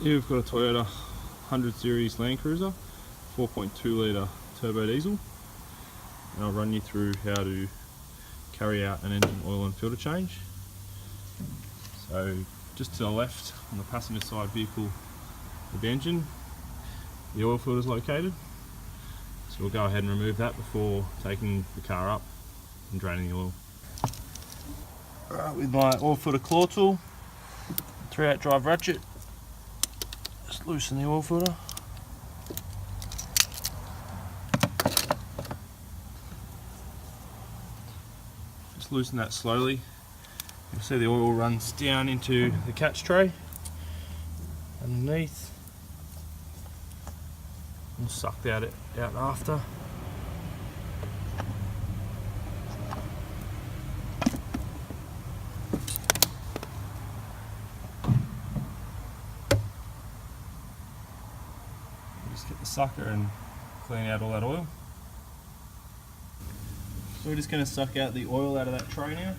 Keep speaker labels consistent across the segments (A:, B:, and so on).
A: Here we've got a Toyota 100 series Landcruiser, 4.2 litre turbo diesel, and I'll run you through how to carry out an engine oil and filter change. So just to the left on the passenger side vehicle of the engine, the oil filter is located. So we'll go ahead and remove that before taking the car up and draining the oil. Alright, with my oil filter claw tool, 3/8 drive ratchet, just loosen the oil filter. Just loosen that slowly. You'll see the oil runs down into the catch tray underneath and sucked out after. Just get the sucker and clean out all that oil. So we're just going to suck out the oil out of that tray now.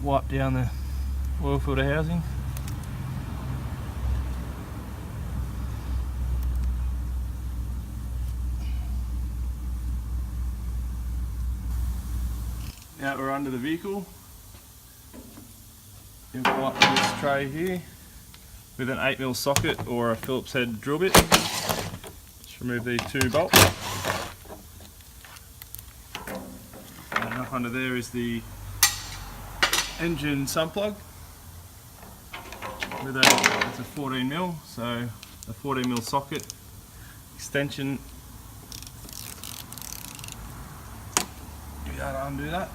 A: Wipe down the oil filter housing. Now we're under the vehicle. You've got this tray here with an 8mm socket or a Phillips head drill bit. Just remove these two bolts. And up under there is the engine sun plug with it's a 14mm, so a 14mm socket extension. You gotta undo that.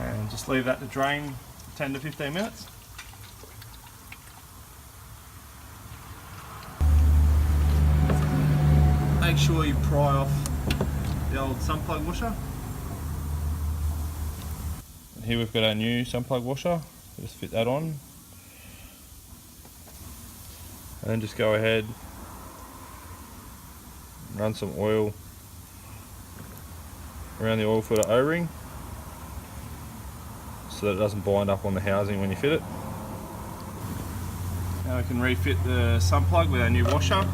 A: And just leave that to drain for 10 to 15 minutes. Make sure you pry off the old sun plug washer. And here we've got our new sun plug washer. Just fit that on. And then just go ahead and run some oil around the oil filter O-ring, so that it doesn't bind up on the housing when you fit it. Now we can refit the sun plug with our new washer.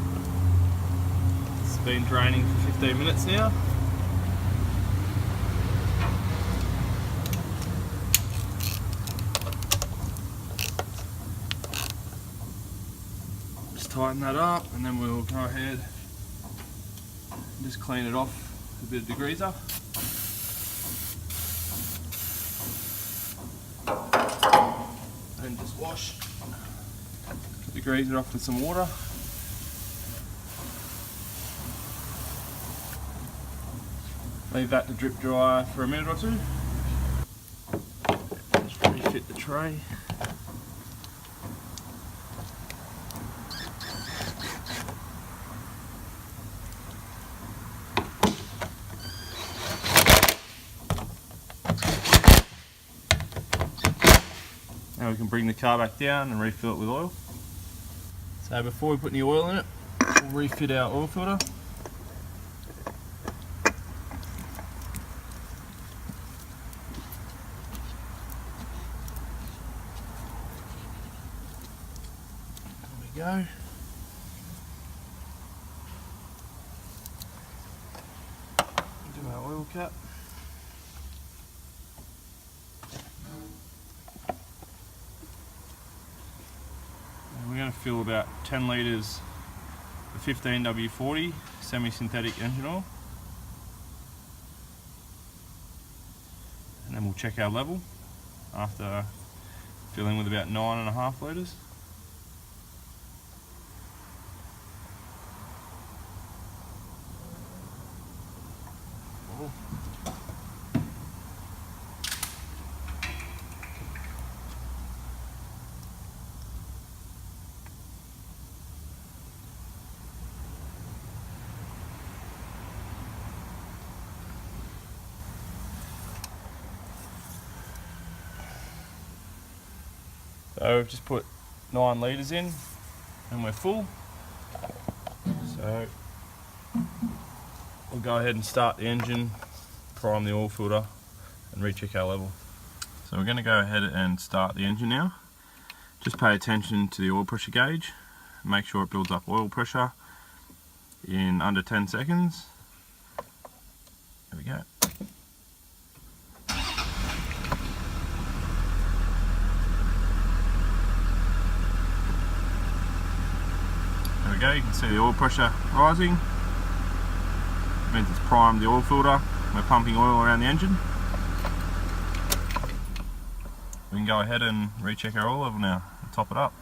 A: It's been draining for 15 minutes now. Just tighten that up and then we'll go ahead and just clean it off with a bit of degreaser. And just wash the degreaser off with some water. Leave that to drip dry for a minute or two. Just refit the tray. Now we can bring the car back down and refill it with oil. So before we put any oil in it, we'll refit our oil filter. There we go. Do our oil cap. We're going to fill about 10 litres of 15W40 semi-synthetic engine oil, and then we'll check our level after filling with about 9.5 litres. So we've just put 9 litres in and we're full. So we'll go ahead and start the engine, prime the oil filter and recheck our level. So we're going to go ahead and start the engine now. Just pay attention to the oil pressure gauge. Make sure it builds up oil pressure in under 10 seconds. There we go. There we go, you can see the oil pressure rising. It means it's primed the oil filter. We're pumping oil around the engine. We can go ahead and recheck our oil level now and top it up.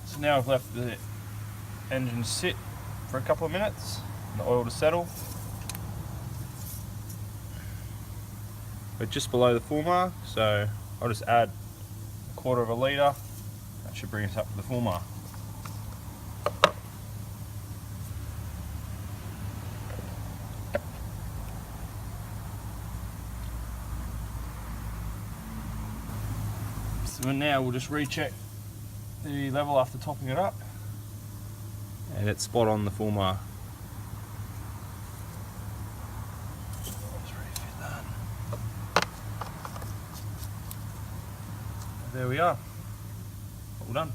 A: So now we've left the engine sit for a couple of minutes, and the oil to settle. We're just below the full mark, so I'll just add 1/4 litre. That should bring us up to the full mark. So now we'll just recheck the level after topping it up, and it's spot on the full mark. Just refit that. There we are, all done.